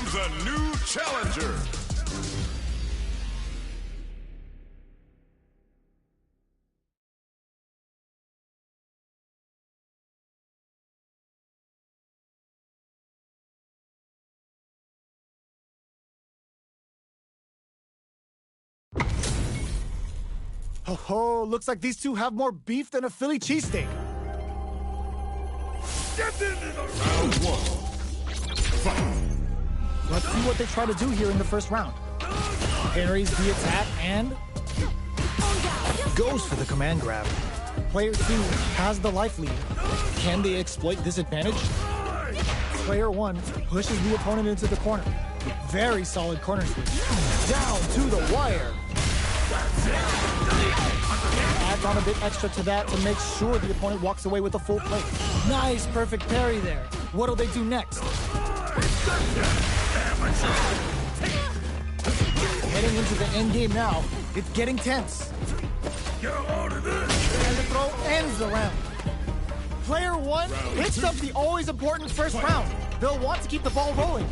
comes a new challenger. Oh, looks like these two have more beef than a Philly cheesesteak. Get into the round one. Fight. Let's see what they try to do here in the first round. Parries the attack and goes for the command grab. Player 2 has the life lead. Can they exploit this advantage? Player 1 pushes the opponent into the corner. Very solid corner switch. Down to the wire. Adds on a bit extra to that to make sure the opponent walks away with a full plate. Nice, perfect parry there. What'll they do next? Heading into the end game now. It's getting tense. And the throw ends the round. Player 1 picks up the always important first round. They'll want to keep the ball rolling.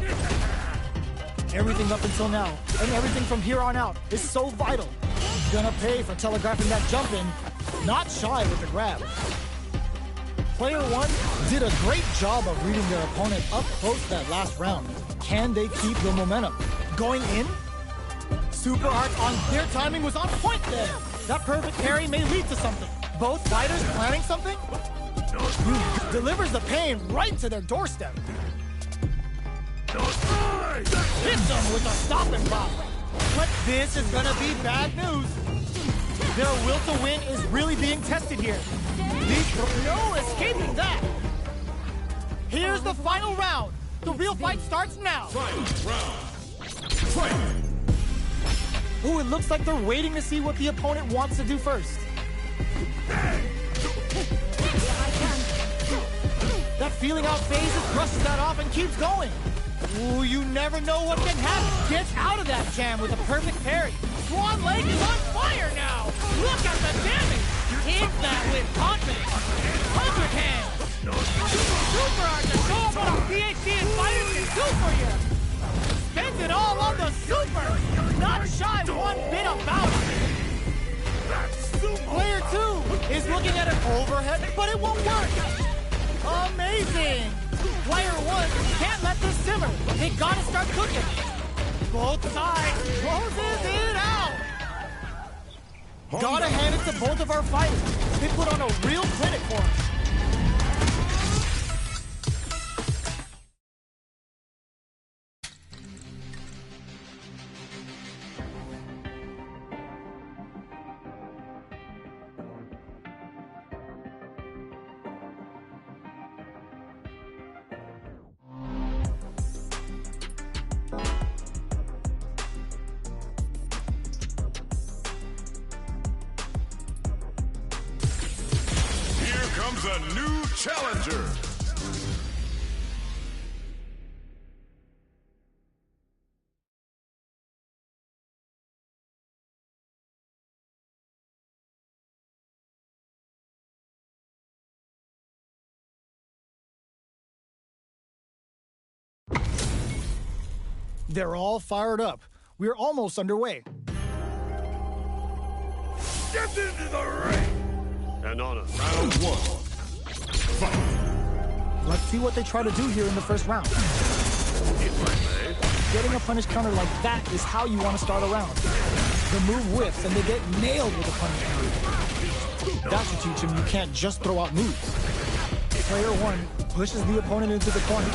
Everything up until now, and everything from here on out, is so vital. Gonna pay for telegraphing that jump in. Not shy with the grab. Player 1 did a great job of reading their opponent up close that last round. Can they keep the momentum? Going in? Super art on their timing was on point there. That perfect parry may lead to something. Both fighters planning something? Delivers the pain right to their doorstep. Hits them with a stop and pop. But this is gonna be bad news. Their will to win is really being tested here. No escaping that. Here's the final round. The real fight starts now. Fight. Ooh, it looks like they're waiting to see what the opponent wants to do first. That feeling out phase brushes that off and keeps going. Ooh, you never know what can happen. Gets out of that jam with a perfect parry. Swan Lake is on fire now. Look at the damage. Hits that with confidence. 100 hands. Super art to show up what our PhD and fighters can do for you. Spends it all on the super. Not shy one bit about it. Player 2 is looking at an overhead, but it won't work. Amazing. Player 1 can't let this simmer. They gotta start cooking. Both sides closes it out. Gotta hand it to both of our fighters. They put on a real clinic for us. Comes a new challenger. They're all fired up. We're almost underway. Get into the ring. And on a round one. Fight. Let's see what they try to do here in the first round. Getting a punish counter like that is how you want to start a round. The move whiffs and they get nailed with a punish counter. That should teach them you can't just throw out moves. Player 1 pushes the opponent into the corner,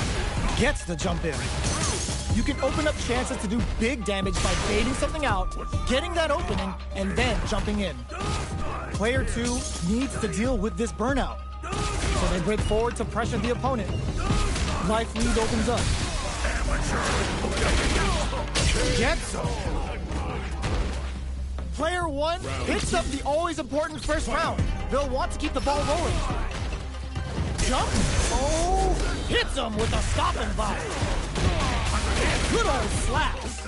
gets the jump in. You can open up chances to do big damage by baiting something out, getting that opening, and then jumping in. Player 2 needs to deal with this burnout. So they break forward to pressure the opponent. Life lead opens up. Gets him. Player 1 picks up the always important first round. They'll want to keep the ball rolling. Jump. Oh, hits him with a stop and bop. Good old slaps.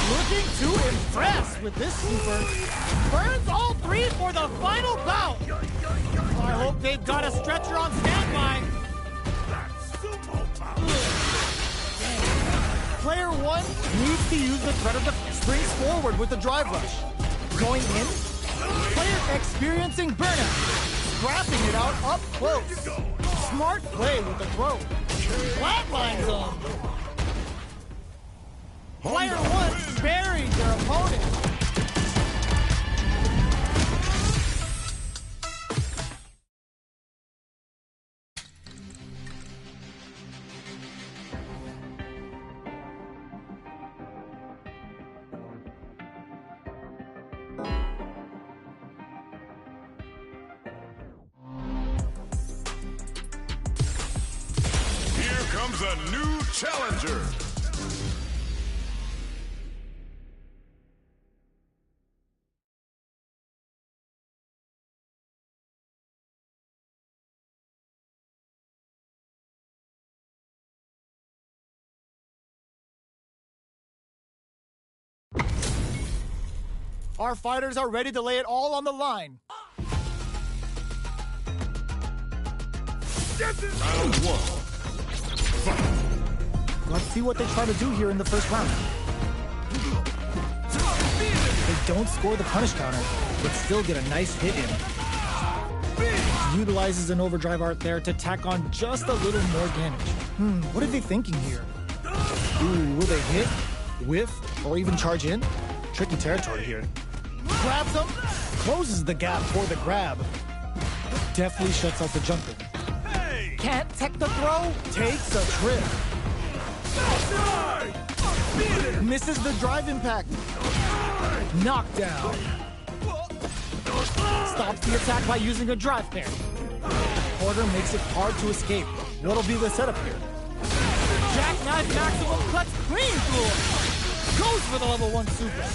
Looking to impress with this super. Burns all three for the final bout. I hope they've got a stretcher on standby. Player 1 needs to use the threat of the springs forward with the drive rush. Going in, player experiencing burnout, scrapping it out up close. Smart play with the throw. Flatline zone. Player 1 buried their opponent. Comes a new challenger. Our fighters are ready to lay it all on the line. Round 1. Let's see what they try to do here in the first round. They don't score the punish counter, but still get a nice hit in. Utilizes an overdrive art there to tack on just a little more damage. What are they thinking here? Ooh, will they hit, whiff, or even charge in? Tricky territory here. Grabs him, closes the gap for the grab. Definitely shuts out the jumping. Can't tech the throw, takes a trip. Misses the drive impact. Knockdown. Stops the attack by using a drive parry. Porter makes it hard to escape. What'll be the setup here? Jackknife maximum cuts clean through him. Goes for the level 1 super.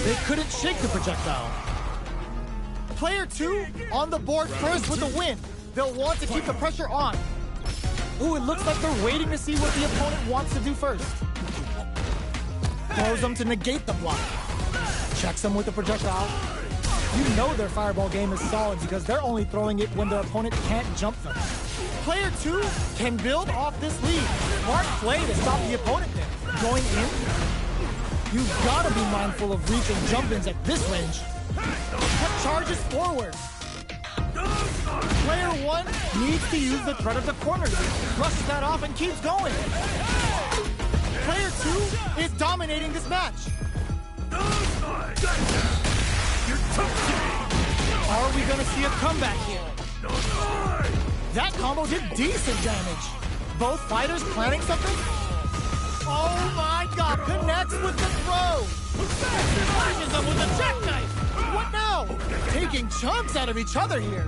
They couldn't shake the projectile. Player 2 on the board first with a win. They'll want to keep the pressure on. Ooh, it looks like they're waiting to see what the opponent wants to do first. Throws them to negate the block. Checks them with the projectile. You know their fireball game is solid because they're only throwing it when their opponent can't jump them. Player 2 can build off this lead. Smart play to stop the opponent there. Going in, you've got to be mindful of reach and jump-ins at this range. Charges forward. Player 1 needs to use the threat of the corner. Brushes that off and keeps going. Player 2 is dominating this match. Are we going to see a comeback here? That combo did decent damage. Both fighters planning something? Oh my god, connects with the throw. Flashes them with a jackknife. What now? Taking chunks out of each other here.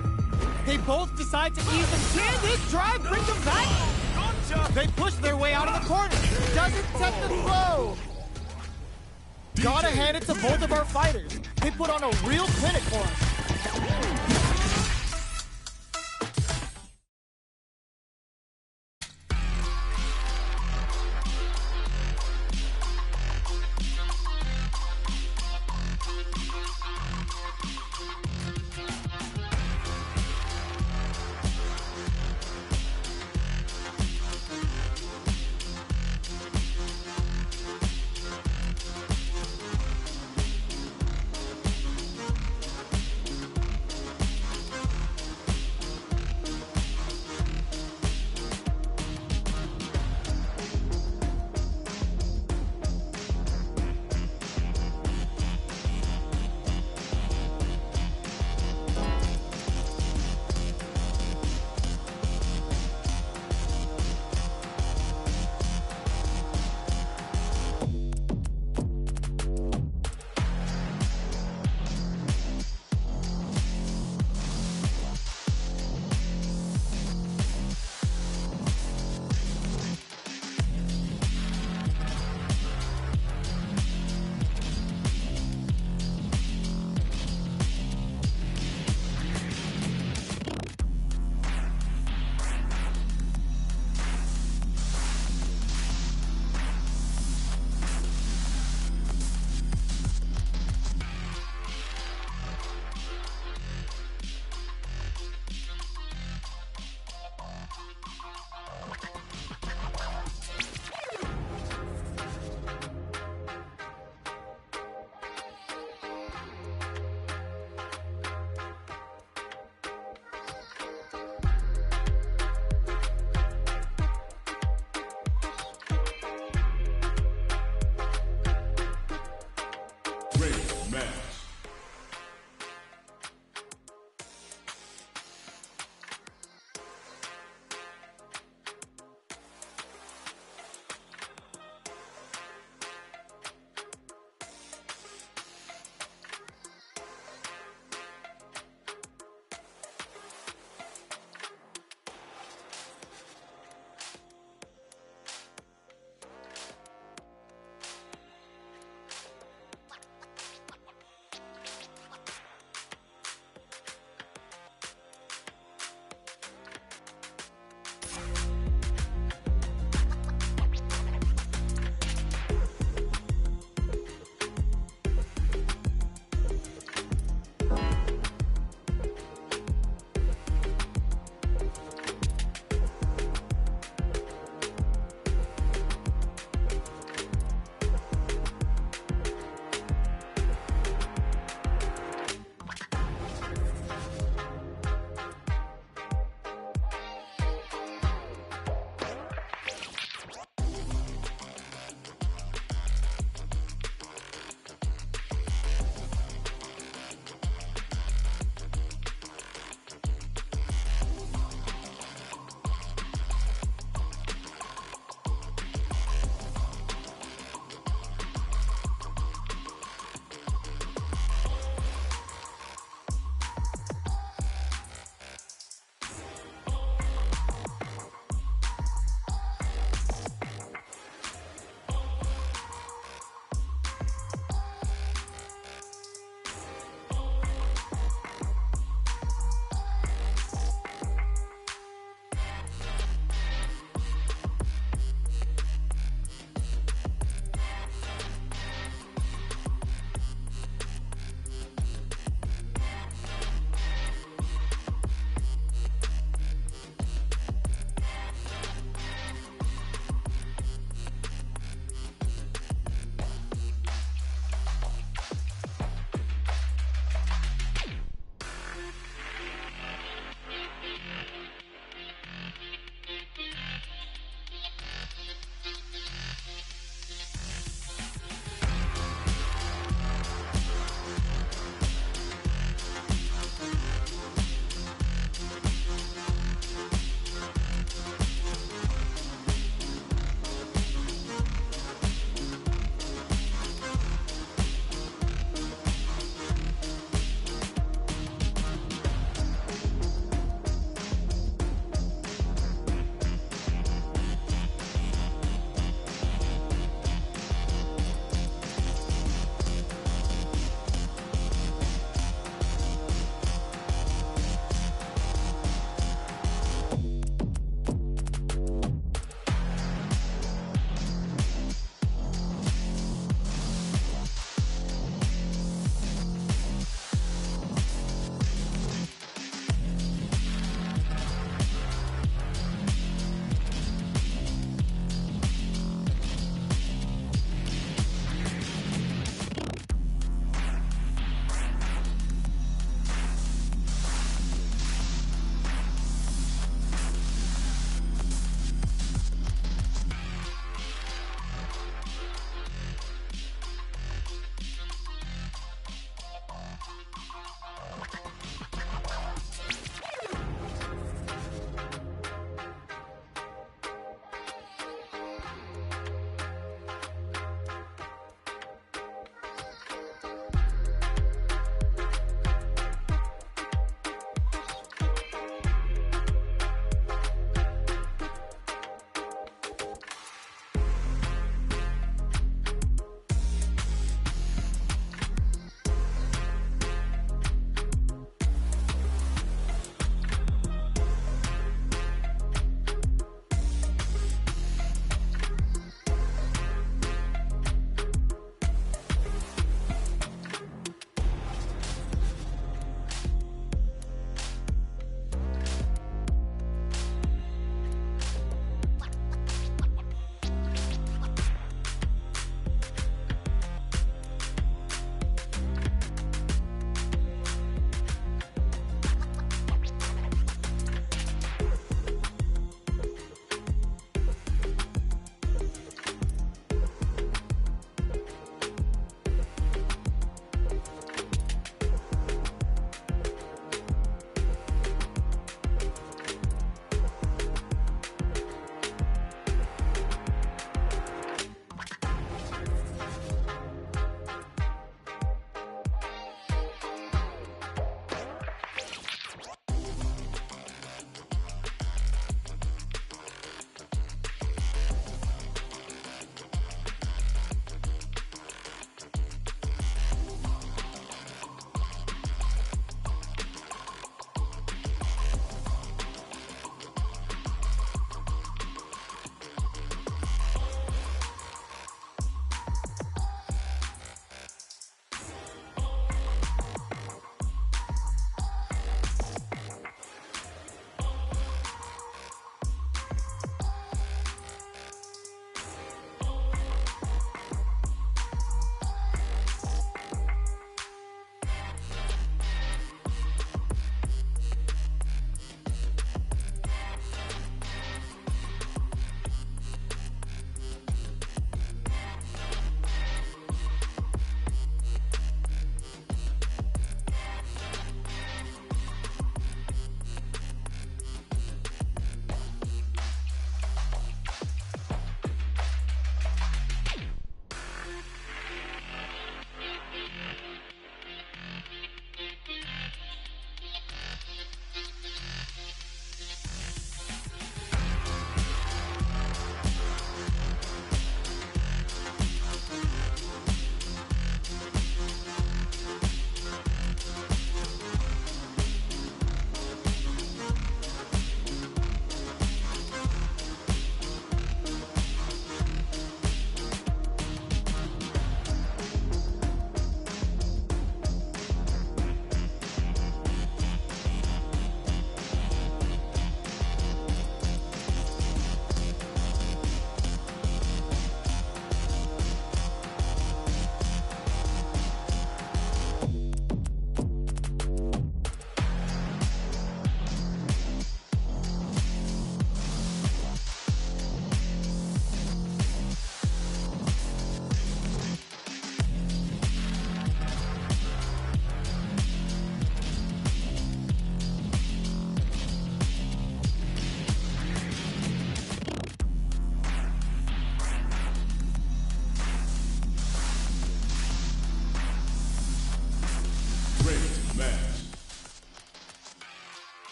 They both decide to ease them. Can this drive bring them back? They push their way out of the corner. Doesn't tech the throw. Gotta hand it to both of our fighters. They put on a real clinic for us.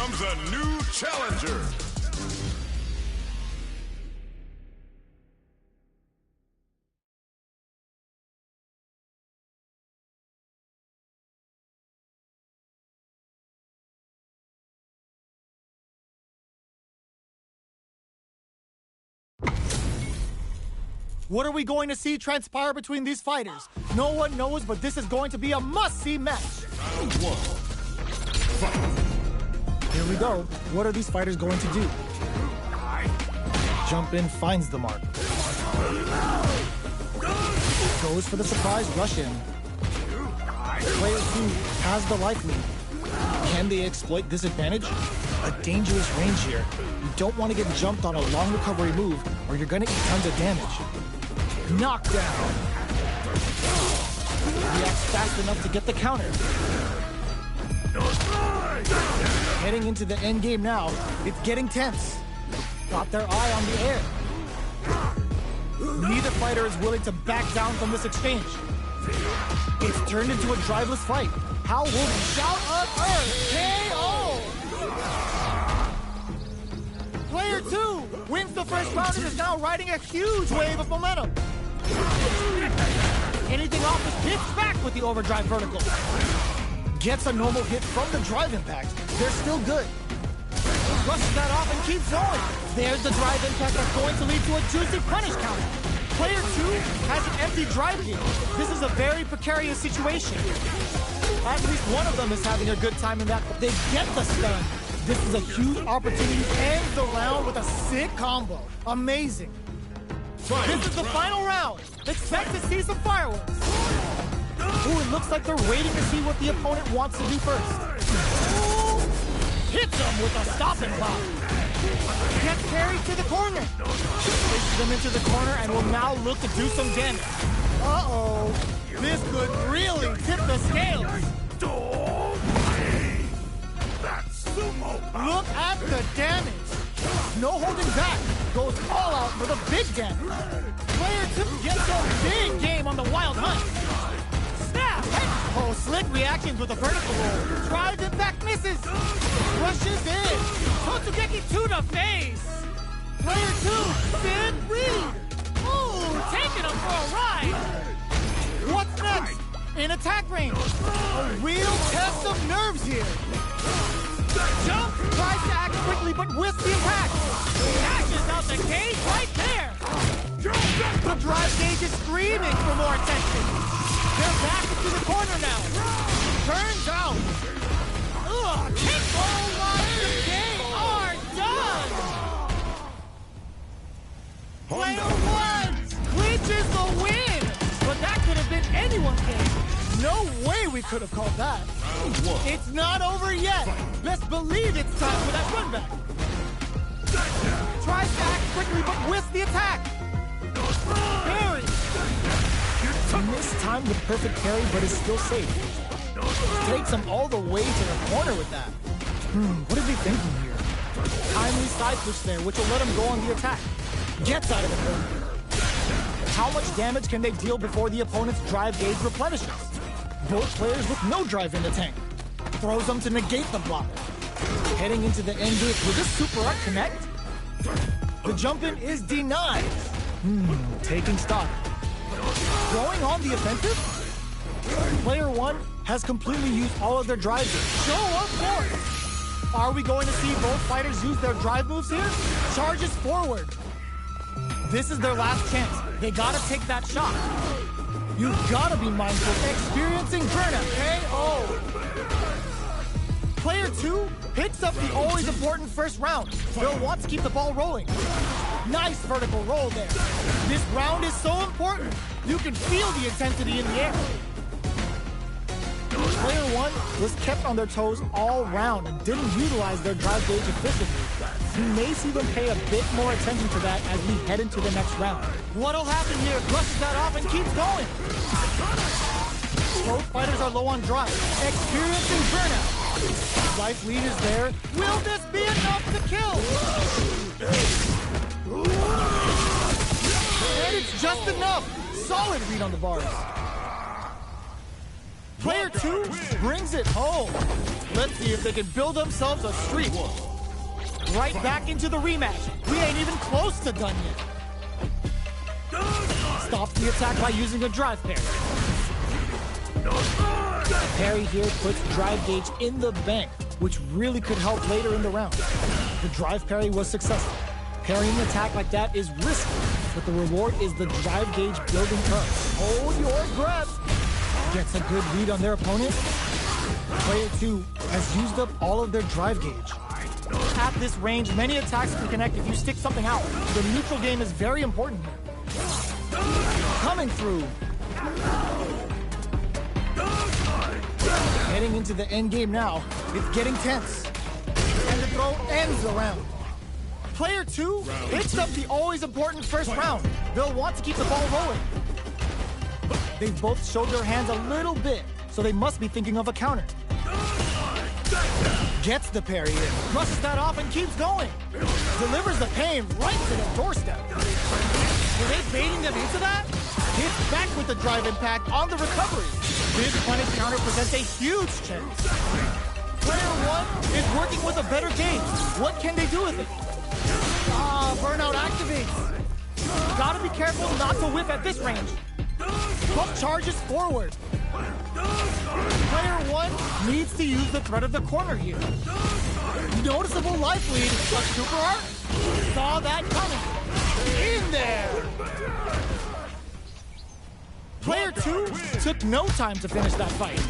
comes a new challenger. What are we going to see transpire between these fighters? No one knows, but this is going to be a must-see match. Round one. Fight. Here we go. What are these fighters going to do? Jump in, finds the mark. Goes for the surprise rush in. Player 2 has the life lead. Can they exploit this advantage? A dangerous range here. You don't want to get jumped on a long recovery move, or you're going to eat tons of damage. Knockdown. Reacts fast enough to get the counter. Heading into the end game now. It's getting tense. Got their eye on the air. Neither fighter is willing to back down from this exchange. It's turned into a driveless fight. How will he shout on Earth? KO! Player 2 wins the first round and is now riding a huge wave of momentum. Anything off is hits back with the overdrive vertical. Gets a normal hit from the drive impact. They're still good. Rushes that off and keeps going. There's the drive impact that's going to lead to a juicy punish counter. Player 2 has an empty drive gauge. This is a very precarious situation. At least one of them is having a good time in that. They get the stun. This is a huge opportunity to end the round with a sick combo. Amazing. This is the final round. Expect to see some fireworks. Ooh, it looks like they're waiting to see what the opponent wants to do first. Hits them with a stopping block. Gets carried to the corner. Pushes them into the corner and will now look to do some damage. Uh-oh. This could really tip the scales. Look at the damage. No holding back. Goes all out for the big damage. Player 2 gets a big game on the wild hunt. Snap! Oh, slick reactions with a vertical roll. Drive impact misses. Rushes in. Totsugeki to the face. Player 2, big read. Ooh, taking him for a ride. What's next? In attack range. A real test of nerves here. Jump! Tries to act quickly, but whiffs the attack. Dashes out the cage right there. The drive gauge is screaming for more attention. They're back into the corner now. Turns out. Ugh! Kickball lines they are done. Player 1 clinches the win, but that could have been anyone's game. No way we could have called that. It's not over yet. Best believe it's time for that run back. Tries to act quickly, but whiffs the attack. Parry. Mistimed the perfect parry, but is still safe. Takes him all the way to the corner with that. What is he thinking here? Timely side push there, which will let him go on the attack. Gets out of the corner. How much damage can they deal before the opponent's drive gauge replenishes? Both players with no drive in the tank. Throws them to negate the block. Heading into the end game, will this super art connect? The jump in is denied. Taking stock. Going on the offensive? Player 1 has completely used all of their drive moves. Show of force. Are we going to see both fighters use their drive moves here? Charges forward. This is their last chance. They gotta take that shot. You've gotta be mindful. Experiencing burnout. KO. Player 2 picks up the always important first round. They'll want to keep the ball rolling. Nice vertical roll there. This round is so important. You can feel the intensity in the air. Player 1 was kept on their toes all round and didn't utilize their drive gauge efficiently. You may see them pay a bit more attention to that as we head into the next round. What'll happen here? Brushes that off and keeps going. Both fighters are low on drive, experiencing burnout. Life lead is there. Will this be enough to kill? And it's just enough. Solid read on the bars. Player 2 brings it home. Let's see if they can build themselves a streak. Right back into the rematch. We ain't even close to done yet. Stops the attack by using a drive parry. Parry here puts drive gauge in the bank, which really could help later in the round. The drive parry was successful. Parrying an attack like that is risky, but the reward is the drive gauge building up. Hold your breath. Gets a good lead on their opponent. Player 2 has used up all of their drive gauge. At this range, many attacks can connect if you stick something out. The neutral game is very important here. Coming through. Heading into the end game now. It's getting tense. And the throw ends the round. Player 2 picks up the always important first round. They'll want to keep the ball rolling. They've both showed their hands a little bit, so they must be thinking of a counter. Gets the parry in, brushes that off and keeps going. Delivers the pain right to the doorstep. Were they baiting them into that? Hits back with the drive impact on the recovery. This punish counter presents a huge chance. Player 1 is working with a better game. What can they do with it? Burnout activates. Gotta be careful not to whiff at this range. Pump charges forward. Player 1 needs to use the threat of the corner here. Noticeable life lead. A super art. Saw that coming. In there. Player 2 took no time to finish that fight.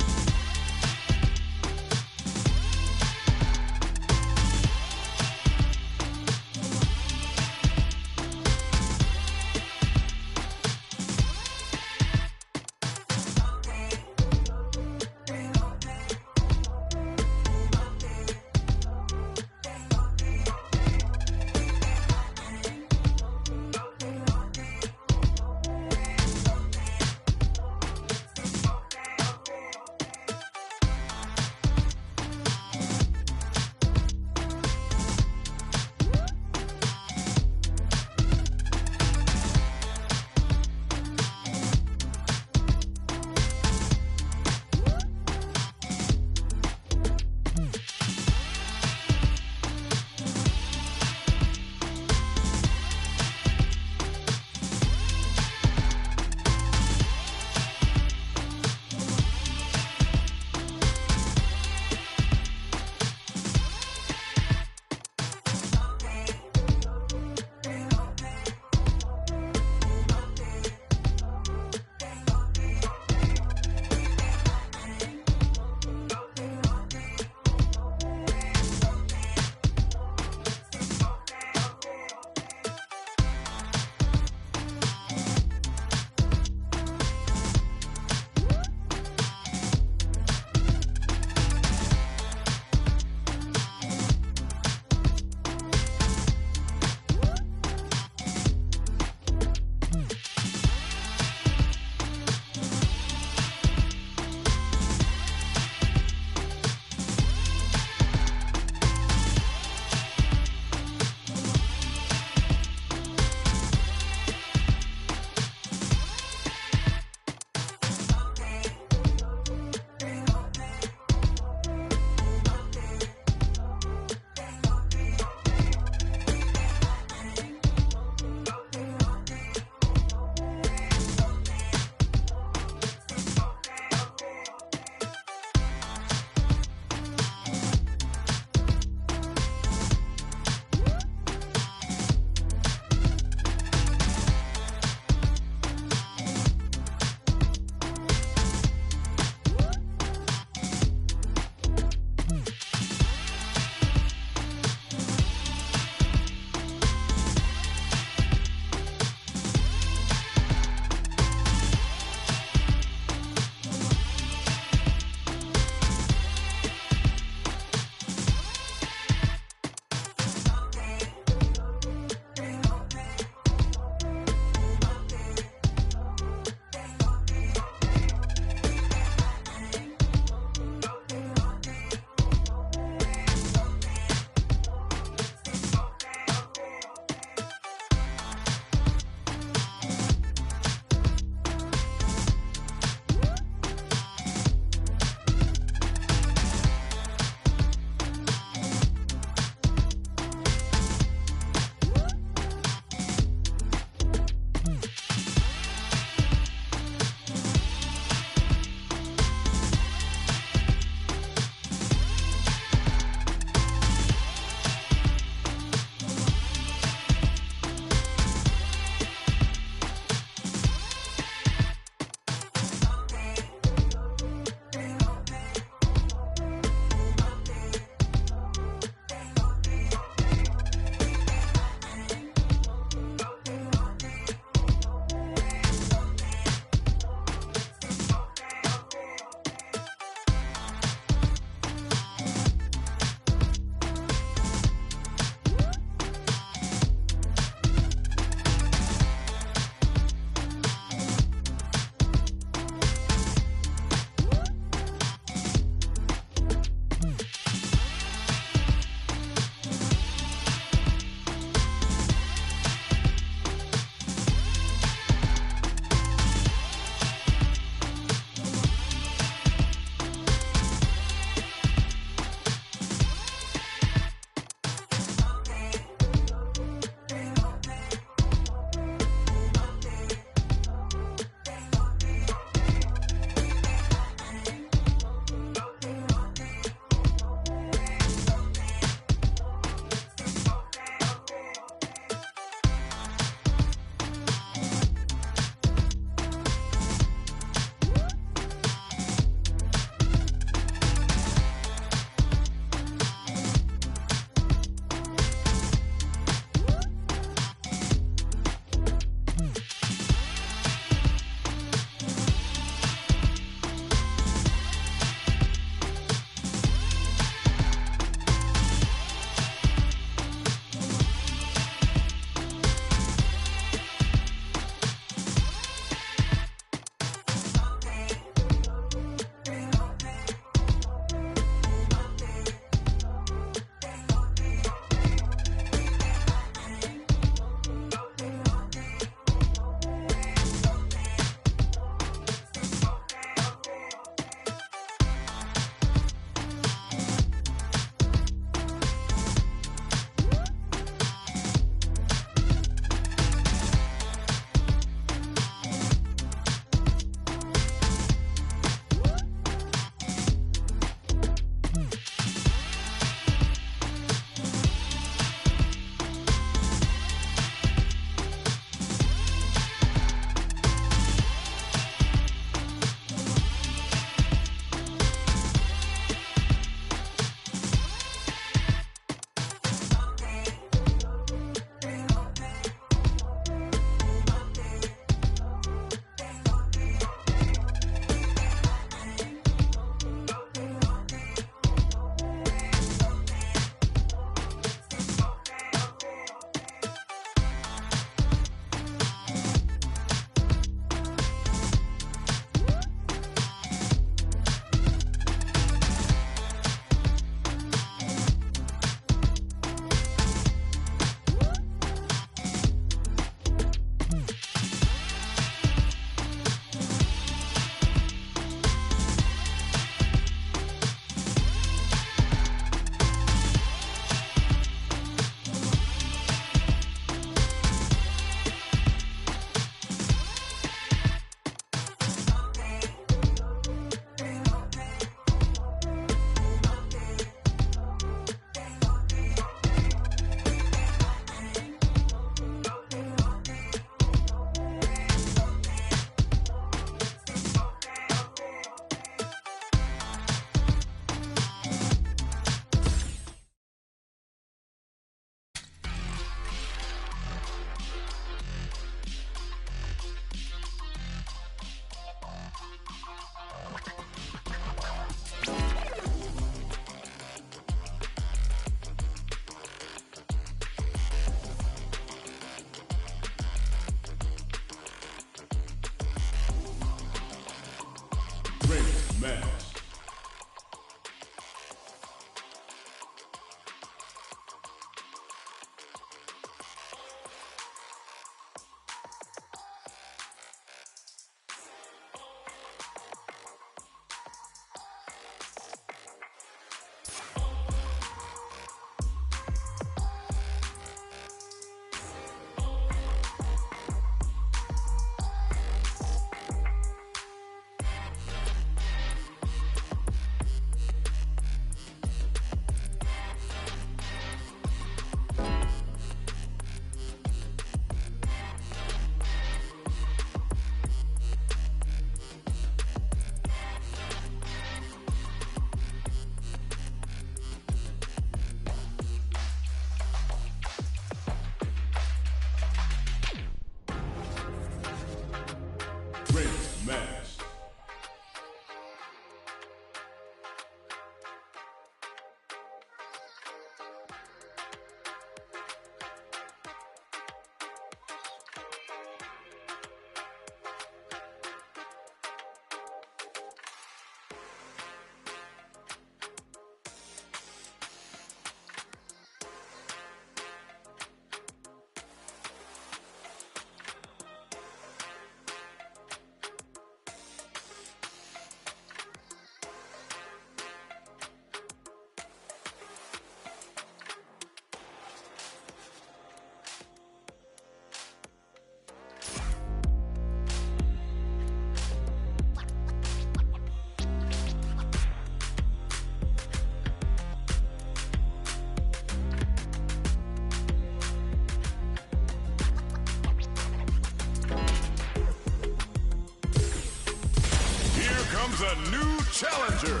comes a new challenger.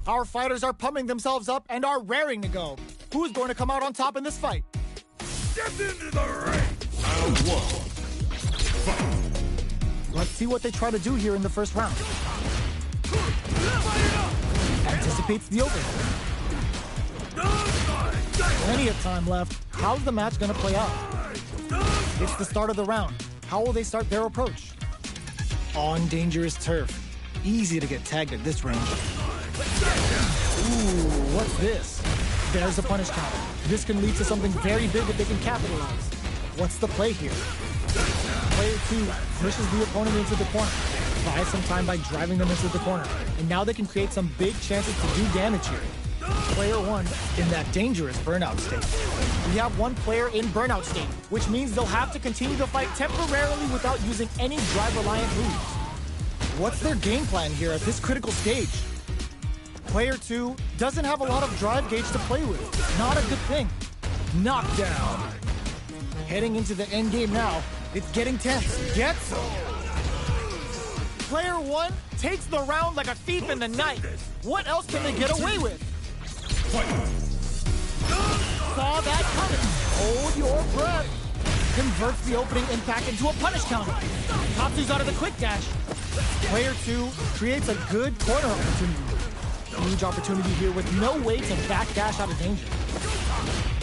Our fighters are pumping themselves up and are raring to go. Who's going to come out on top in this fight? Step into the ring! Round one. Let's see what they try to do here in the first round. Anticipates the overhead. Plenty of time left. How's the match going to play out? It's the start of the round. How will they start their approach? On dangerous turf. Easy to get tagged at this range. Ooh, what's this? There's a punish counter. This can lead to something very big if they can capitalize. What's the play here? Player 2 pushes the opponent into the corner. Buys some time by driving them into the corner. And now they can create some big chances to do damage here. Player 1 in that dangerous burnout state. We have one player in burnout state, which means they'll have to continue to fight temporarily without using any drive-reliant moves. What's their game plan here at this critical stage? Player 2 doesn't have a lot of drive gauge to play with. Not a good thing. Knockdown. Heading into the end game now. It's getting tense. Get some. Player 1 takes the round like a thief in the night. What else can they get away with? Saw that coming. Hold your breath. Converts the opening impact into a punish counter. Tatsu's out of the quick dash. Player 2 creates a good corner opportunity. Huge opportunity here with no way to backdash out of danger.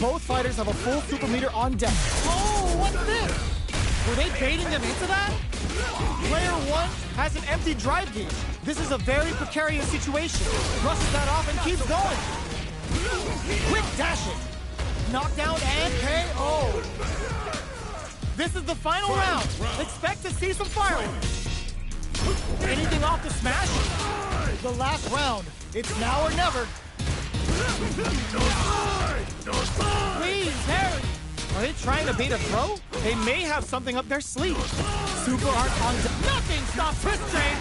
Both fighters have a full super meter on deck. Oh, what's this? Were they baiting them into that? Player 1 has an empty drive gauge. This is a very precarious situation. Brushes that off and keeps going. Quick dashing. Knockdown and KO. This is the final round. Expect to see some fireworks. Anything off the smash? The last round. It's now or never. Please, Harry. Are they trying to bait a throw? They may have something up their sleeve. Super art on nothing stops this train.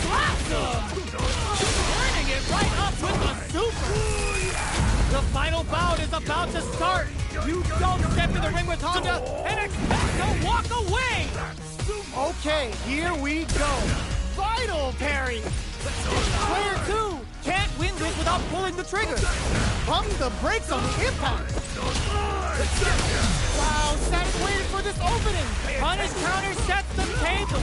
Slaps him. Turning it right up with the super. The final bout is about to start. You don't step in the ring with Honda and expect to walk away. Okay, here we go. Vital parry. Player 2 can't win this without pulling the trigger. Pump the brakes on the impact. Wow, Static waited for this opening. Punish counter sets the table.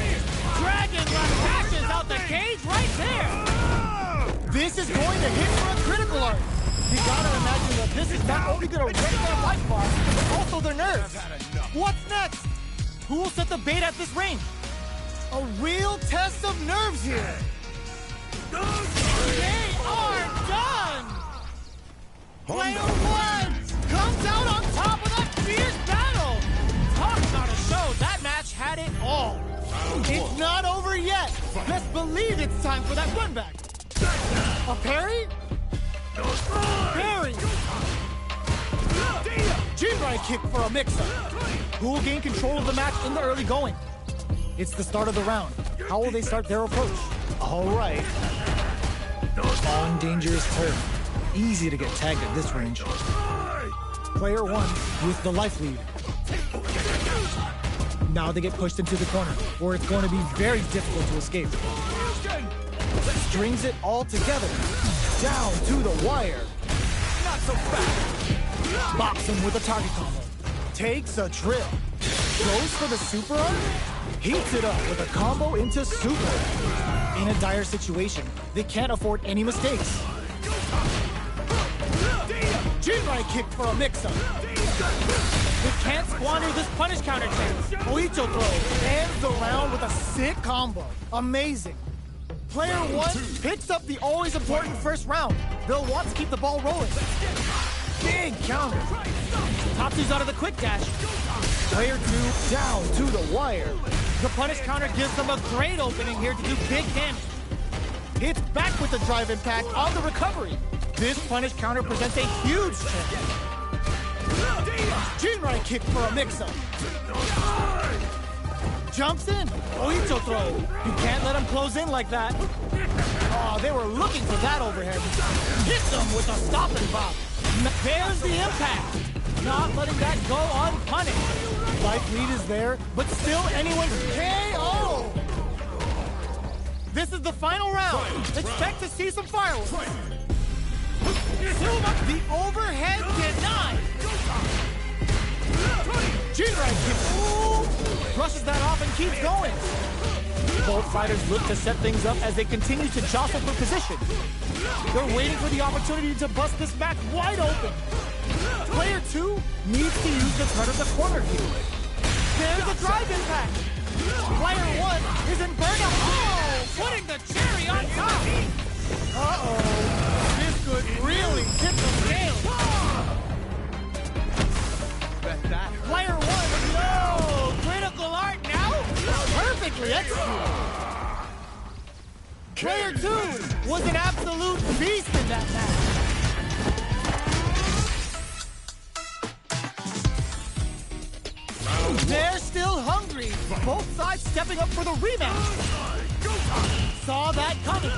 Dragon left dashes out the cage right there. This is going to hit for a critical art. You gotta imagine that this is not only gonna wreck their life bar, but also their nerves. What's next? Who will set the bait at this range? A real test of nerves here. They are done! Player 1 comes out on top of that fierce battle! Talk about a show, that match had it all. It's not over yet. Best believe it's time for that run back. A parry? Parry! Jinrai kick for a mix-up. Who will gain control of the match in the early going? It's the start of the round. How will they start their approach? All right. On dangerous turf. Easy to get tagged at this range. Player 1 with the life lead. Now they get pushed into the corner, where it's going to be very difficult to escape. Strings it all together. Down to the wire. Not so fast. Box him with a target combo. Takes a trip. Goes for the super art. Heats it up with a combo into super. In a dire situation, they can't afford any mistakes. Jinrai kick for a mix-up. They can't squander this punish counter chance. Oicho throw ends the round with a sick combo. Amazing. Player 1 picks up the always important first round. They'll want to keep the ball rolling. Big counter. Tatsu's out of the quick dash. Player 2 down to the wire. The punish counter gives them a great opening here to do big damage. It's back with the drive impact on the recovery. This punish counter presents a huge chance. Jinrai kick for a mix-up. jumps in. Oicho throw. You can't let him close in like that. Oh, they were looking for that overhead. Hit them with a stop and pop. There's the impact. Not letting that go unpunished. Life lead is there, but still anyone's KO. This is the final round. Expect to see some fireworks. The overhead denied. Jinrai brushes that off and keeps going. Both fighters look to set things up as they continue to jostle for position. They're waiting for the opportunity to bust this match wide open. Player 2 needs to use the threat of the corner here. There's a drive impact. Player 1 is in burnout. Oh, putting the cherry on top. Uh-oh. This could really tip the scale. Player 1, no! Critical art now? Perfectly executed. Player 2 was an absolute beast in that match. They're still hungry. Both sides stepping up for the rematch. Saw that coming.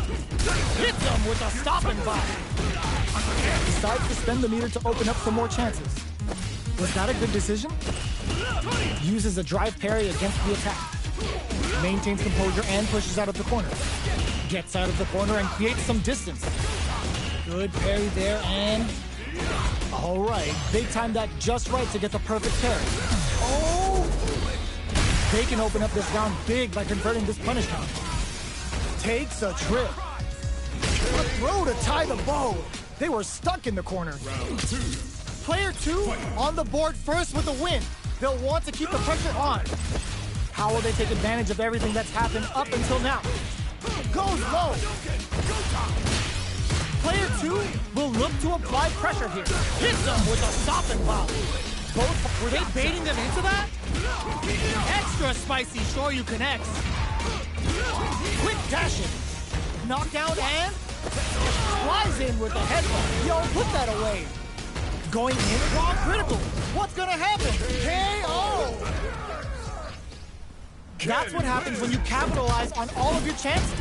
Hit them with a stop and pop. Decides to spend the meter to open up for more chances. Was that a good decision? Uses a drive parry against the attack. Maintains composure and pushes out of the corner. Gets out of the corner and creates some distance. Good parry there and... all right, they timed that just right to get the perfect parry. Oh! They can open up this round big by converting this punish count. Takes a trip. A throw to tie the bow. They were stuck in the corner. Player 2 on the board first with a win. They'll want to keep the pressure on. How will they take advantage of everything that's happened up until now? Goes low. Player 2 will look to apply pressure here. Hits them with a stop and pop. Both, were they baiting them into that? Extra spicy Shoryuken X. Quick dashing. Knockdown and flies in with a headbutt. Yo, put that away. Going in wrong critical. What's gonna happen? KO! That's what happens when you capitalize on all of your chances.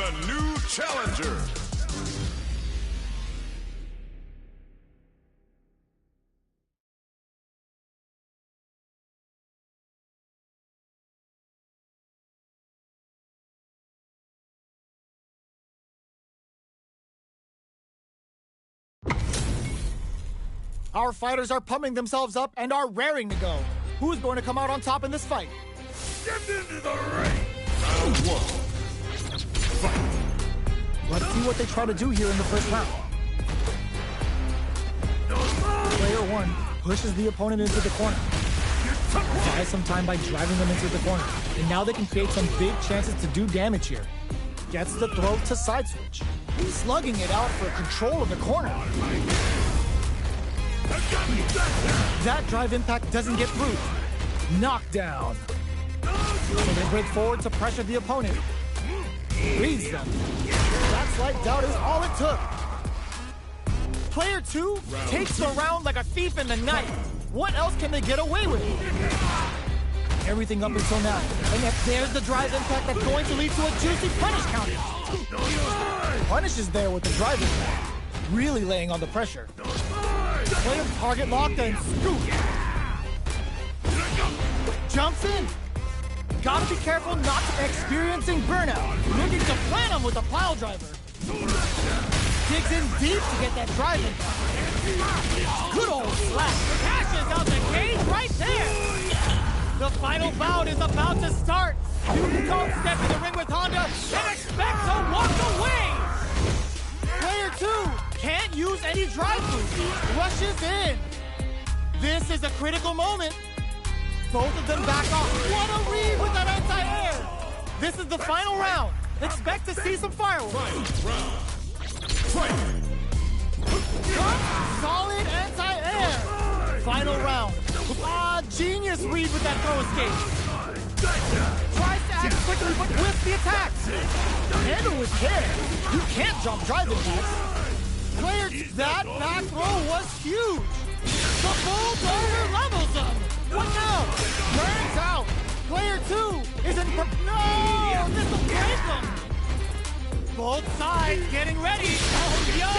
a new challenger. Our fighters are pumping themselves up and are raring to go. Who's going to come out on top in this fight? Step into the ring! Round one. Fight. Let's see what they try to do here in the first round. Player one pushes the opponent into the corner. Buys some time by driving them into the corner. And now they can create some big chances to do damage here. Gets the throw to side switch. Slugging it out for control of the corner. That drive impact doesn't get through. Knockdown. So they break forward to pressure the opponent. Reads them. That slight doubt is all it took. Player two takes the round like a thief in the night. What else can they get away with? Everything up until now. And if there's the drive impact that's going to lead to a juicy punish counter. Punish is there with the drive impact. Really laying on the pressure. Player target locked and scoop. Jumps in. Gotta be careful not experiencing burnout. Looking to plant him with a pile driver. Digs in deep to get that drive impact. Good old slap. Cashes out the cage right there. The final bout is about to start. You don't step in the ring with Honda and expect to walk away. Player two can't use any drive boost. Rushes in. This is a critical moment. Both of them back off. What a read with that anti-air. This is the final round. Expect to see some fireworks. Solid anti-air. Final round. Genius read with that throw escape. Tries to act quickly, but with the attacks. Handle with care. You can't jump drive impacts. Player, that back throw was huge. The bulldozer levels them. What now? Burns out. Player two is in. No! This will break them. Both sides getting ready. Yo,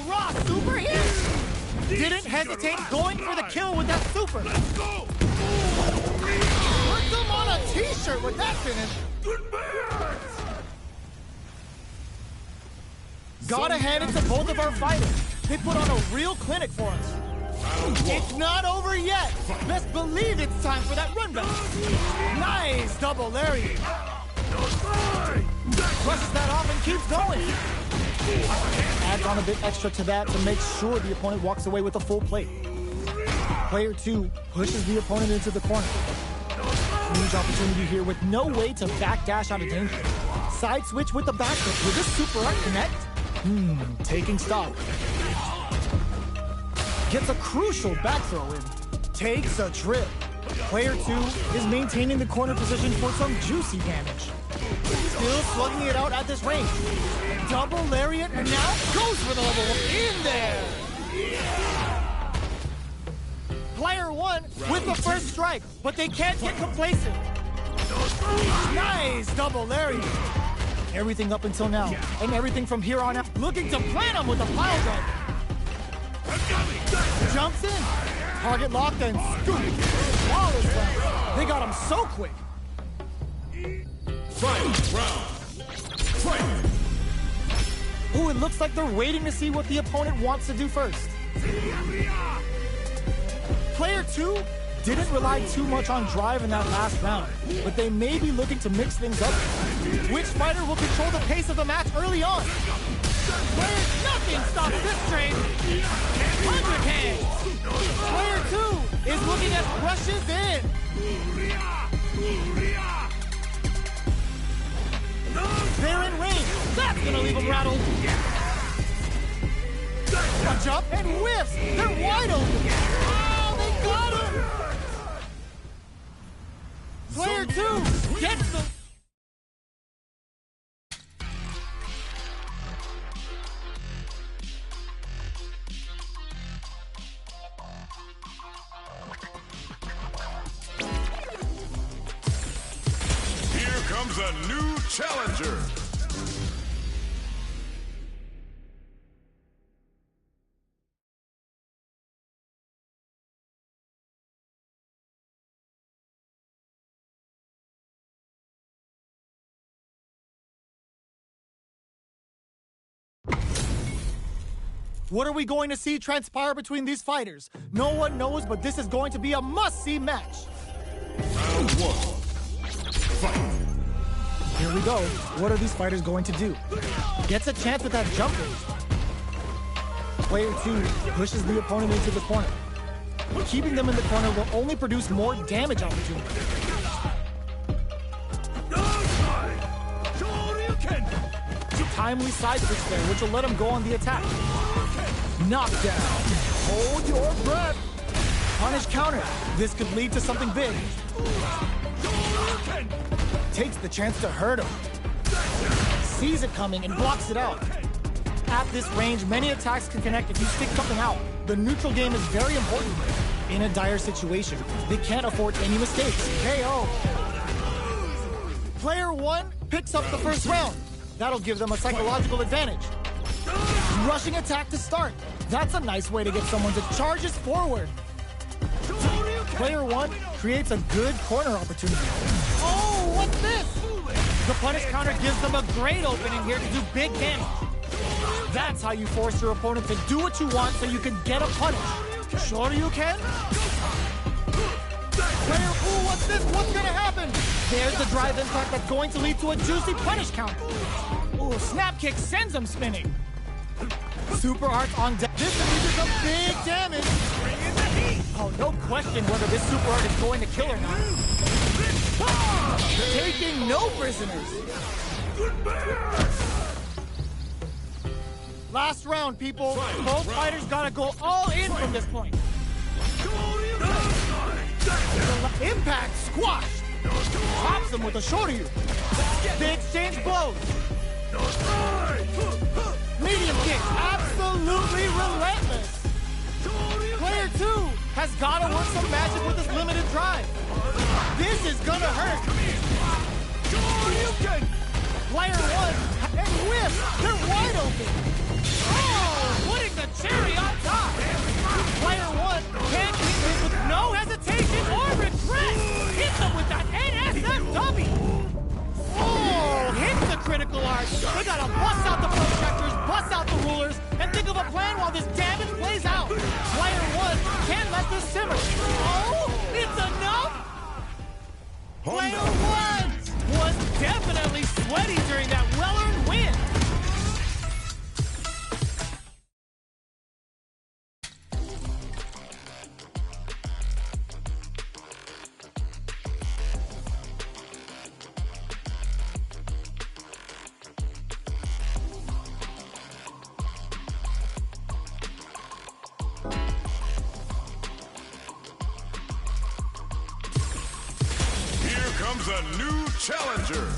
Ross, super hit. Didn't hesitate going for the kill with that super. Let's go! Put them on a t-shirt with that finish. Gotta hand it to both of our fighters. They put on a real clinic for us. It's not over yet. Best believe it's time for that run back. Nice double lariat. Brushes that off and keeps going. Adds on a bit extra to that to make sure the opponent walks away with a full plate. Player two pushes the opponent into the corner. Huge opportunity here with no way to backdash out of danger. Side switch with the back hook. Will this super art connect? Taking stock. Gets a crucial back throw in. Takes a trip. Player two is maintaining the corner position for some juicy damage. Still slugging it out at this range. Double lariat and now goes for the level in there. Player one with the first strike, but they can't get complacent. Nice double lariat. Everything up until now, and everything from here on out, looking to plant him with a pile driver. Jumps in. Target locked and scoop. Flawless round. They got him so quick. Fight. Ooh, it looks like they're waiting to see what the opponent wants to do first. Player two didn't rely too much on drive in that last round, but they may be looking to mix things up. Which fighter will control the pace of the match early on? Player, nothing stops this train. 100 hands. Player two is looking at rushes in. They're in range. That's gonna leave them rattled. A jump and whiffs. They're wide open. Oh, they got him. Player two gets the. Here comes a new challenger. What are we going to see transpire between these fighters? No one knows, but this is going to be a must-see match. Round one. Fight. Here we go. What are these fighters going to do? Gets a chance with that jump range. Player 2 pushes the opponent into the corner. Keeping them in the corner will only produce more damage opportunities. Timely side switch there, which will let him go on the attack. Knockdown. Hold your breath. Punish counter. This could lead to something big. Takes the chance to hurt him. Sees it coming and blocks it out. At this range, many attacks can connect if you stick something out. The neutral game is very important. In a dire situation, they can't afford any mistakes. KO. Player 1 picks up the first round. That'll give them a psychological advantage. Rushing attack to start. That's a nice way to get someone to charges forward. Player 1 creates a good corner opportunity. Oh, what's this? The punish counter gives them a great opening here to do big damage. That's how you force your opponent to do what you want so you can get a punish. Shoryuken? Player, ooh, what's this? What's gonna happen? There's the drive impact that's going to lead to a juicy punish counter. Ooh, snap kick sends him spinning. Super arts on deck. This leads to big damage. Oh, no question whether this super art is going to kill or not. Taking no prisoners. Last round, people. Both fighters gotta go all in from this point. Impact squashed. Pops him with a shoryu. They exchange blows. Medium kick, absolutely relentless. Player 2 has gotta work some magic with his limited drive. This is gonna hurt. Player 1 and whiff, they're wide open. Oh, putting the cherry on top. Player 1 can't hit this with no hesitation or regret. Hits him with that NSFW. Oh, hits the critical arc. They gotta bust out the projectors, bust out the rulers, and think of a plan while this damage plays out. Player 1 can't let this simmer. Oh, it's enough. Player 1 was definitely sweaty during that well-earned win. Comes a new challenger.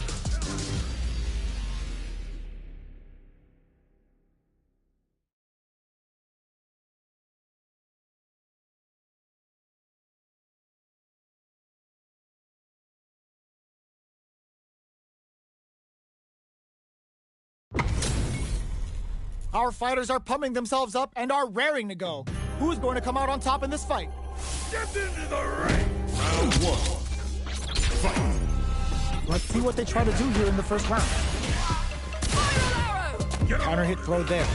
Our fighters are pumping themselves up and are raring to go. Who's going to come out on top in this fight? Get into the ring! Round one. Fight. Let's see what they try to do here in the first round. Counter hit throw there.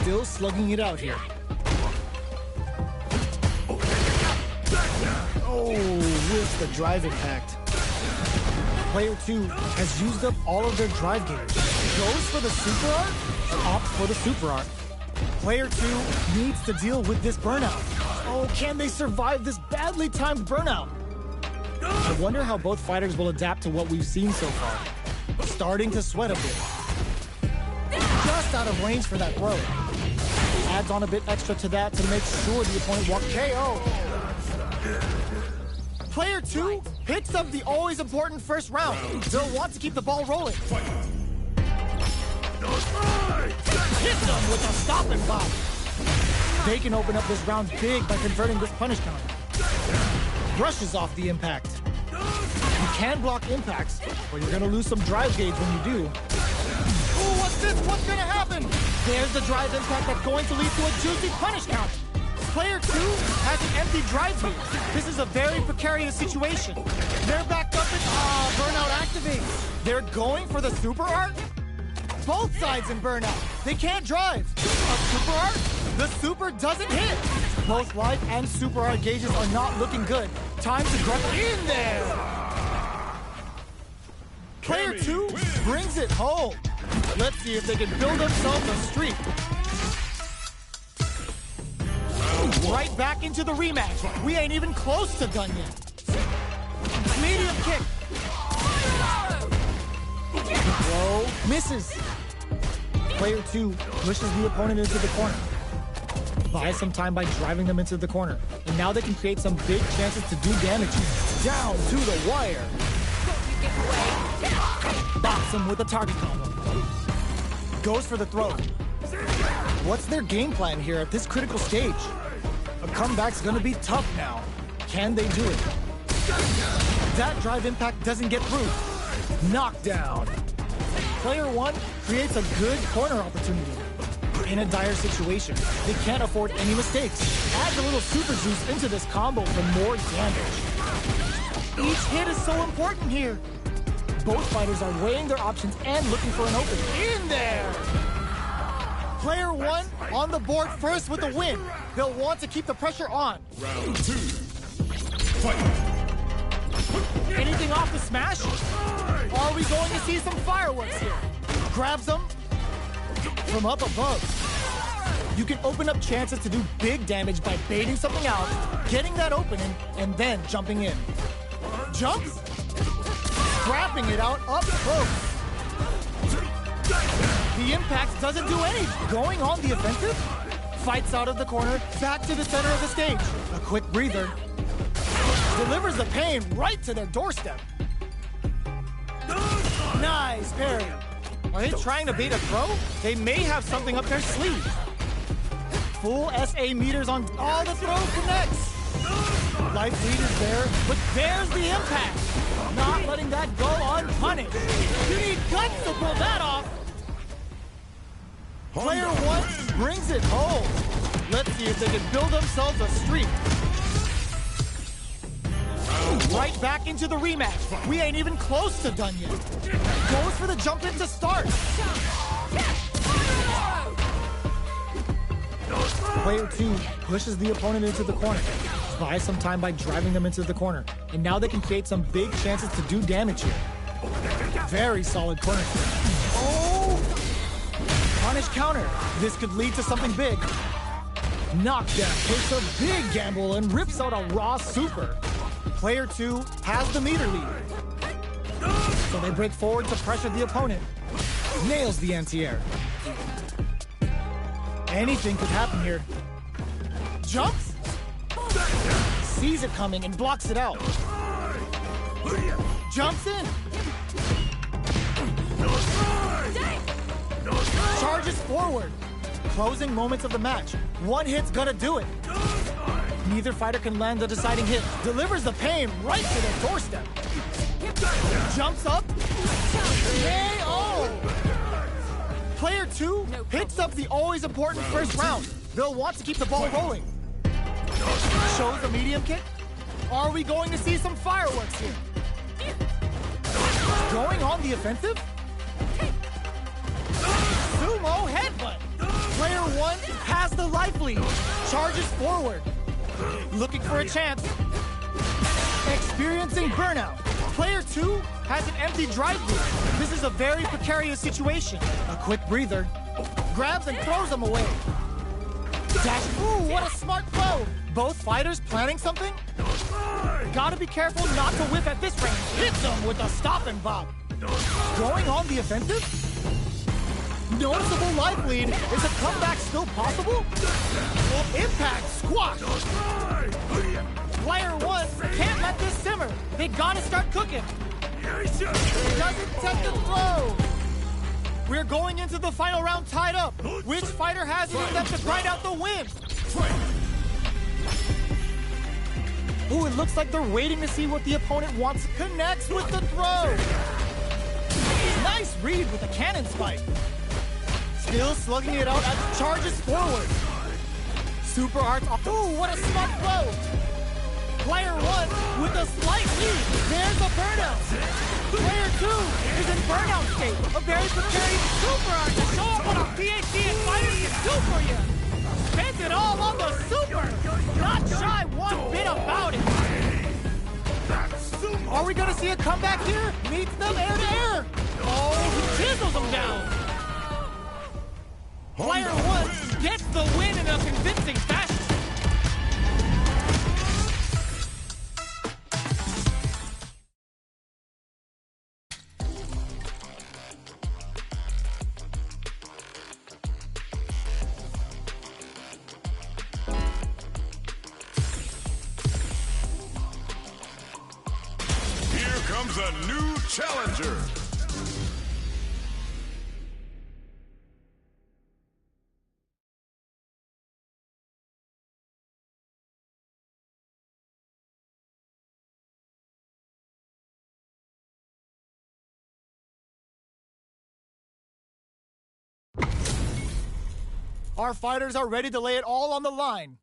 Still slugging it out here. Oh, with the drive impact. Player 2 has used up all of their drive gauge. Goes for the super art, opts for the super art. Player 2 needs to deal with this burnout. Oh, can they survive this badly timed burnout? I wonder how both fighters will adapt to what we've seen so far. Starting to sweat a bit. Just out of range for that throw. Adds on a bit extra to that to make sure the opponent walks KO. Player 2 picks up the always important first round. They'll want to keep the ball rolling. Hits them with a stop and pop. They can open up this round big by converting this punish counter. Brushes off the impact. You can block impacts, but you're gonna lose some drive gauge when you do. Ooh, what's this? What's gonna happen? There's the drive impact that's going to lead to a juicy punish count. Player 2 has an empty drive gauge. This is a very precarious situation. They're backed up and burnout activates. They're going for the super art? Both sides in burnout. They can't drive. A super art? The super doesn't hit. Both life and super art gauges are not looking good. Time to grab in there. Player 2 brings it home. Let's see if they can build themselves a streak. Right back into the rematch. We ain't even close to done yet. Medium kick. Throw misses. Player 2 pushes the opponent into the corner. Buys some time by driving them into the corner. And now they can create some big chances to do damage. Down to the wire. Box him with a target combo. Goes for the throw. What's their game plan here at this critical stage? A comeback's gonna be tough now. Can they do it? That drive impact doesn't get through. Knockdown. Player 1 creates a good corner opportunity. In a dire situation, they can't afford any mistakes. Adds a little super juice into this combo for more damage. Each hit is so important here. Both fighters are weighing their options and looking for an opening. In there! Player 1 on the board first with a win. They'll want to keep the pressure on. Round 2. Fight. Anything off the smash? Are we going to see some fireworks here? Grabs them from up above. You can open up chances to do big damage by baiting something out, getting that opening, and then jumping in. Jumps? Scrapping it out up close. The impact doesn't do anything. Going on the offensive? Fights out of the corner, back to the center of the stage. A quick breather. Delivers the pain right to their doorstep. Nice parry. Are they trying to bait a throw? They may have something up their sleeve. Full SA meters on all the throw connects. Life lead is there, but there's the impact. Not letting that go unpunished. You need guts to pull that off. Player 1 brings it home. Let's see if they can build themselves a streak. Right back into the rematch. We ain't even close to done yet. Goes for the jump in to start. Player 2 pushes the opponent into the corner. Buys some time by driving them into the corner. And now they can create some big chances to do damage here. Very solid corner kick. Oh! Punish counter. This could lead to something big. Knockdown takes a big gamble and rips out a raw super. Player 2 has the meter lead. So they break forward to pressure the opponent. Nails the anti-air. Anything could happen here. Jumps? Sees it coming and blocks it out. Jumps in. Charges forward. Closing moments of the match. One hit's gonna do it. Neither fighter can land the deciding hit. Delivers the pain right to their doorstep. Jumps up. KO! Player 2 hits up the always important first round. They'll want to keep the ball rolling. Shows a medium kick. Are we going to see some fireworks here? Going on the offensive? Sumo headbutt. Player 1 has the life lead. Charges forward. Looking for a chance. Experiencing burnout. Player 2 has an empty drive loop. This is a very precarious situation. A quick breather. Grabs and throws him away. Dash. Ooh, what a smart throw. Both fighters planning something? Gotta be careful not to whiff at this range. Hits him with a stop and bop. Going on the offensive? Noticeable life lead. Is a comeback still possible? Impact squash. Player 1 can't let this simmer. They gotta start cooking. Doesn't take the throw. We're going into the final round tied up. Which fighter has it in them to grind out the win? Ooh, it looks like they're waiting to see what the opponent wants. Connects with the throw. Nice read with a cannon spike. Still slugging it out as charges forward. Super arts. Ooh, what a smart throw. Player 1 with a slight lead. There's a burnout. Player 2 is in burnout state. A very precarious super art to show up what a PhD and fighters can do for you. Spent it all on the super. Not shy one bit about it. Are we gonna see a comeback here? Meets them air to air. Oh, he chisels them down. Player 1 gets the win in a convincing fashion. Here comes a new challenger. Our fighters are ready to lay it all on the line.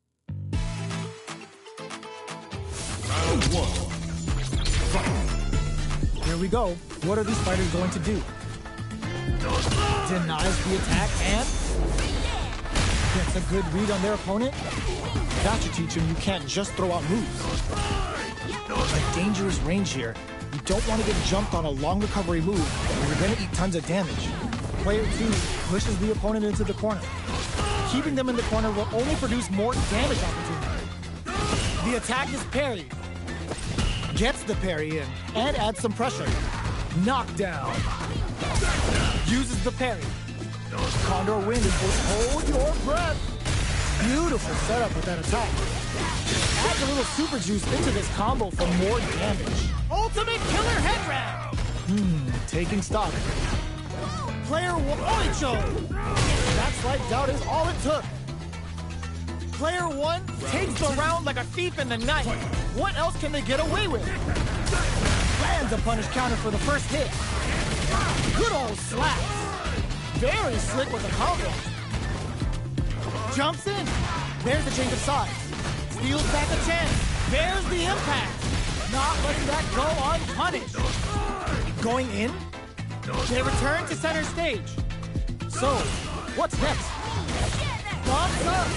Round 1. Fight. Here we go. What are these fighters going to do? Denies the attack and gets a good read on their opponent. That should teach him you can't just throw out moves. A dangerous range here. You don't want to get jumped on a long recovery move, or you're going to eat tons of damage. Player 2 pushes the opponent into the corner. Keeping them in the corner will only produce more damage opportunity. The attack is parried. Gets the parry in and adds some pressure. Knockdown. Uses the parry. Condor wind and hold your breath. Beautiful setup with that attack. Adds a little super juice into this combo for more damage. Ultimate killer head wrap. Taking stock. Player 1, Oicho! That slight doubt is all it took. Player 1 takes the round like a thief in the night. What else can they get away with? Lands a punish counter for the first hit. Good old slaps. Very slick with the combo. Jumps in. There's the change of sides. Steals back a chance. There's the impact. Not letting that go unpunished. Going in. They return to center stage. So, what's next? Thumbs up.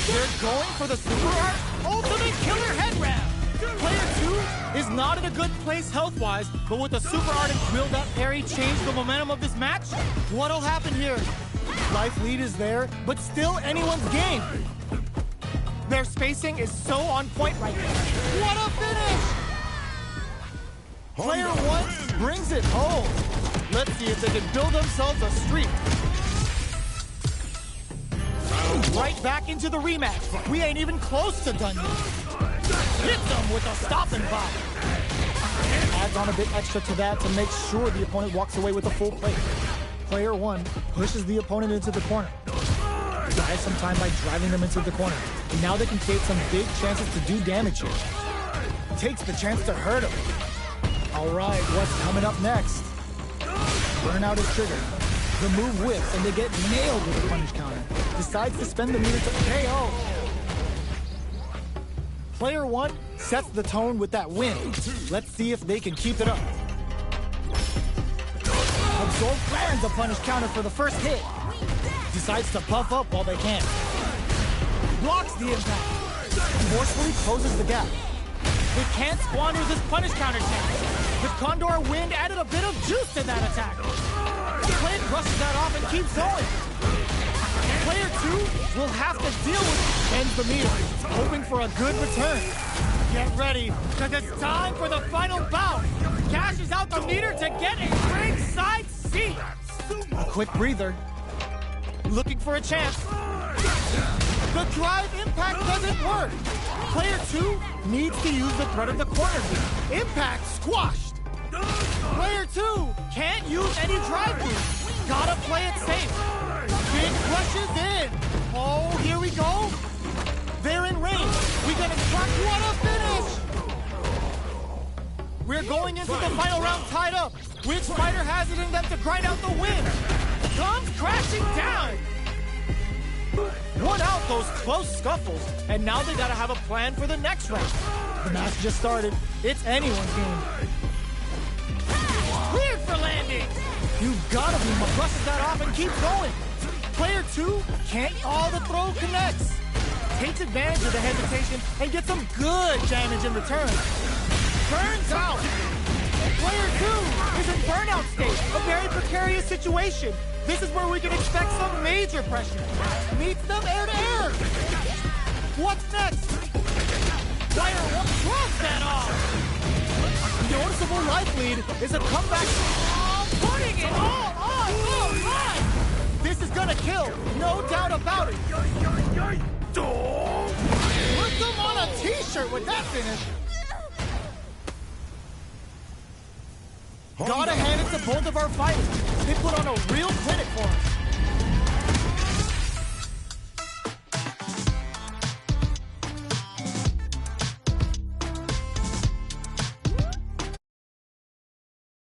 They're going for the super art ultimate killer head wrap. Player 2 is not in a good place health-wise, but with the super art, will that parry change the momentum of this match? What'll happen here? Life lead is there, but still anyone's game. Their spacing is so on point right now. What a finish! Player 1 brings it home. Let's see if they can build themselves a streak. Right back into the rematch. We ain't even close to done yet. Hits them with a stopping block. Adds on a bit extra to that to make sure the opponent walks away with a full plate. Player 1 pushes the opponent into the corner. Buys some time by driving them into the corner. And now they can create some big chances to do damage here. Takes the chance to hurt him. All right, what's coming up next? Burnout is triggered. The move whips, and they get nailed with a punish counter. Decides to spend the meter to KO. Player 1 sets the tone with that win. Let's see if they can keep it up. Absorb lands a punish counter for the first hit. Decides to puff up while they can. Blocks the impact. Forcefully closes the gap. They can't squander this punish counter chance. The Condor Wind added a bit of juice to that attack. Clint brushes that off and keeps going. Player 2 will have to deal with ends the meter, hoping for a good return. Get ready, because it's time for the final bout. Cashes out the meter to get a ringside seat. A quick breather. Looking for a chance. The drive impact doesn't work. Player 2 needs to use the threat of the corner beat. Impact squashed. Player 2 can't use any drive moves. Gotta play it safe. Big rushes in. Oh, here we go. They're in range. We gonna crack. What a finish! We're going into the final round tied up. Which fighter has it in them to grind out the win? Comes crashing down. won out those close scuffles, and now they gotta have a plan for the next round. The match just started. It's anyone's game. Cleared for landing! You've gotta be brushes that off and keep going. Player 2 can't. Oh, the throw connects. Takes advantage of the hesitation and gets some good damage in return. Burns out. Player 2 is in burnout state, a very precarious situation. This is where we can expect some major pressure. Meets them air to air. What's next? Player 1 throws that off. Noticeable life lead is a comeback. Oh, putting it all on. This is gonna kill, no doubt about it. Put them on a t-shirt with that finish. Gotta hand it to both of our fighters. They put on a real clinic for us.